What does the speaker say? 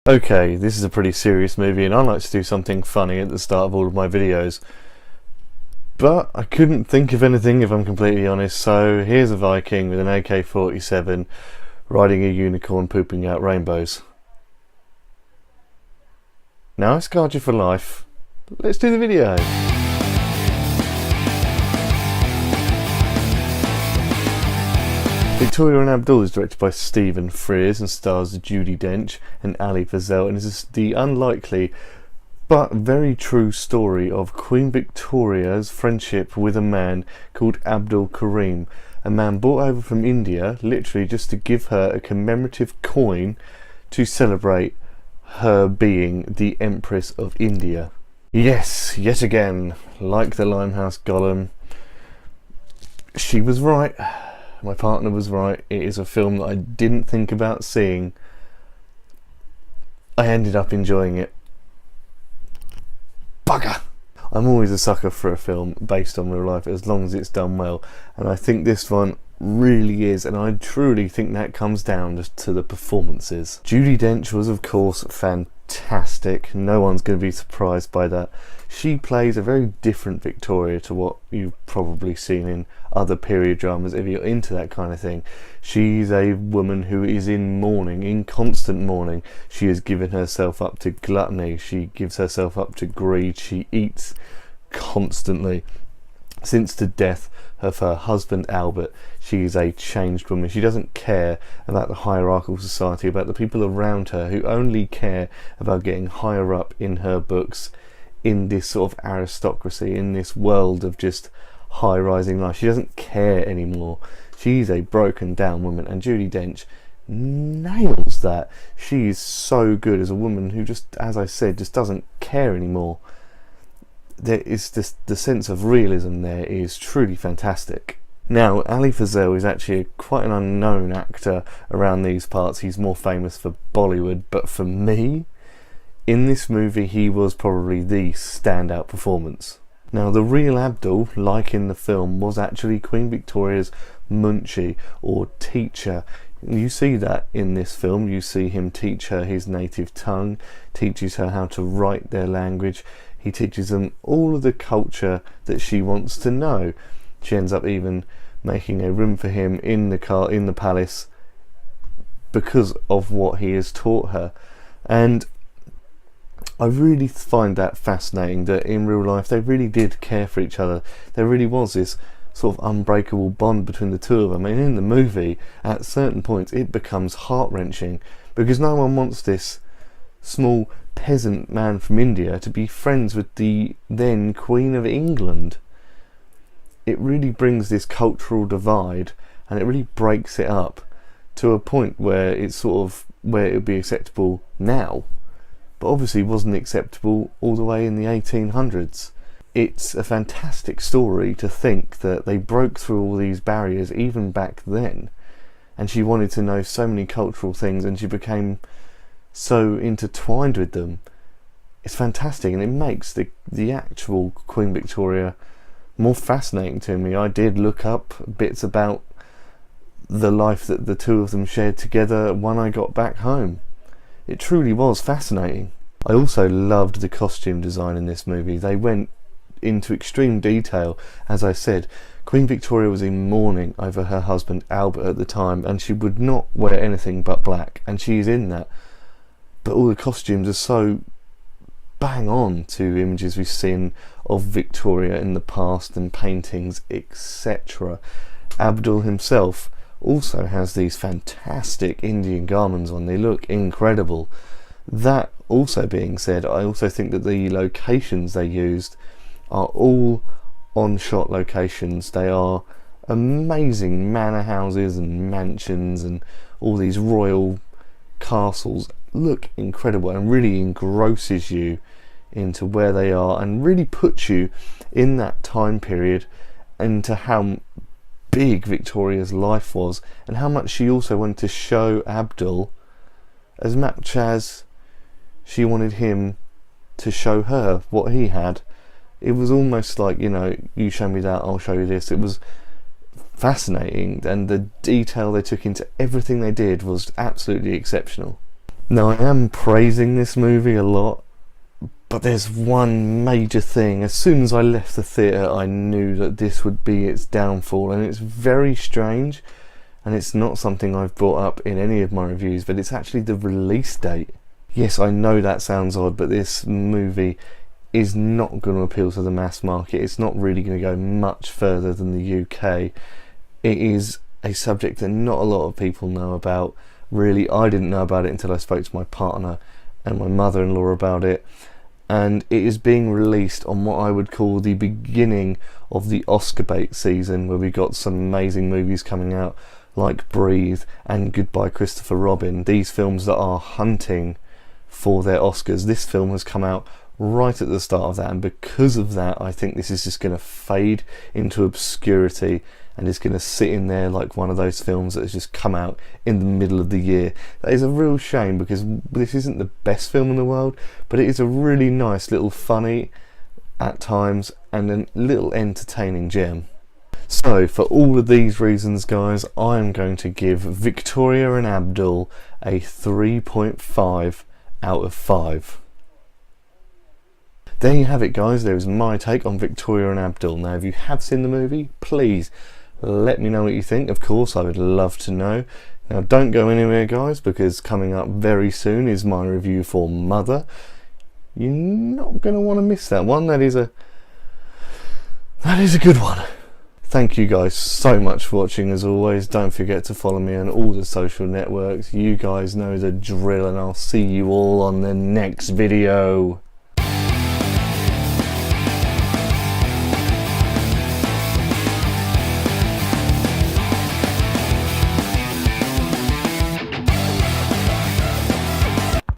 Okay, this is a pretty serious movie and I like to do something funny at the start of all of my videos. But I couldn't think of anything, if I'm completely honest, so here's a Viking with an AK-47 riding a unicorn pooping out rainbows. Now I scarred you for life. Let's do the video. Victoria and Abdul is directed by Stephen Frears and stars Judi Dench and Ali Fazell, and is the unlikely but very true story of Queen Victoria's friendship with a man called Abdul Karim, a man brought over from India literally just to give her a commemorative coin to celebrate her being the Empress of India. Yes, yet again, like the Limehouse Golem, she was right. My partner was right. It is a film that I didn't think about seeing. I ended up enjoying it. Bugger! I'm always a sucker for a film based on real life as long as it's done well, and I think this one really is, and I truly think that comes down to the performances. Judi Dench was of course fantastic. No one's going to be surprised by that. She plays a very different Victoria to what you've probably seen in other period dramas if you're into that kind of thing. She's a woman who is in mourning, in constant mourning. She has given herself up to gluttony, she gives herself up to greed, she eats constantly. Since the death of her husband Albert, she is a changed woman. She doesn't care about the hierarchical society, about the people around her who only care about getting higher up in her books, in this sort of aristocracy, in this world of just high-rising life. She doesn't care anymore. She's a broken down woman, and Judi Dench nails that. She is so good as a woman who just, as I said, just doesn't care anymore. There is this, the sense of realism there is truly fantastic. Now, Ali Fazell is actually quite an unknown actor around these parts. He's more famous for Bollywood, but for me, in this movie he was probably the standout performance. Now, the real Abdul, like in the film, was actually Queen Victoria's munchie or teacher. You see that in this film. You see him teach her his native tongue, teaches her how to write their language. He teaches them all of the culture that she wants to know. She ends up even making a room for him in the palace because of what he has taught her. And I really find that fascinating, that in real life they really did care for each other. There really was this sort of unbreakable bond between the two of them, and in the movie at certain points it becomes heart-wrenching because no one wants this small peasant man from India to be friends with the then Queen of England. It really brings this cultural divide, and it really breaks it up to a point where it's sort of where it would be acceptable now, but obviously wasn't acceptable all the way in the 1800s. It's a fantastic story to think that they broke through all these barriers even back then, and she wanted to know so many cultural things and she became so intertwined with them. It's fantastic, and it makes the actual Queen Victoria more fascinating to me. I did look up bits about the life that the two of them shared together when I got back home. It truly was fascinating. I also loved the costume design in this movie. They went into extreme detail. As I said, Queen Victoria was in mourning over her husband Albert at the time, and she would not wear anything but black, and she's in that. But all the costumes are so bang on to images we've seen of Victoria in the past and paintings, etc. Abdul himself also has these fantastic Indian garments on. They look incredible. That also being said, I also think that the locations they used are all on-shot locations. They are amazing manor houses and mansions, and all these royal castles look incredible and really engrosses you into where they are and really puts you in that time period, into how big Victoria's life was and how much she also wanted to show Abdul as much as she wanted him to show her what he had. It was almost like, you know, you show me that, I'll show you this. It was fascinating, and the detail they took into everything they did was absolutely exceptional. Now, I am praising this movie a lot, but there's one major thing. As soon as I left the theatre, I knew that this would be its downfall, and it's very strange, and it's not something I've brought up in any of my reviews, but it's actually the release date. Yes, I know that sounds odd, but this movie is not going to appeal to the mass market. It's not really going to go much further than the UK. It is a subject that not a lot of people know about. Really, I didn't know about it until I spoke to my partner and my mother-in-law about it. And it is being released on what I would call the beginning of the Oscar bait season, where we got some amazing movies coming out like Breathe and Goodbye Christopher Robin. These films that are hunting for their Oscars. This film has come out right at the start of that, and because of that, I think this is just going to fade into obscurity and is going to sit in there like one of those films that has just come out in the middle of the year. That is a real shame, because this isn't the best film in the world, but it is a really nice little funny at times and a little entertaining gem. So for all of these reasons, guys, I'm going to give Victoria and Abdul a 3.5 out of 5. There you have it, guys. There is my take on Victoria and Abdul. Now, if you have seen the movie, please let me know what you think. Of course, I would love to know. Now, don't go anywhere, guys, because coming up very soon is my review for Mother. You're not going to want to miss that one. That is a good one. Thank you guys so much for watching. As always, don't forget to follow me on all the social networks. You guys know the drill, and I'll see you all on the next video.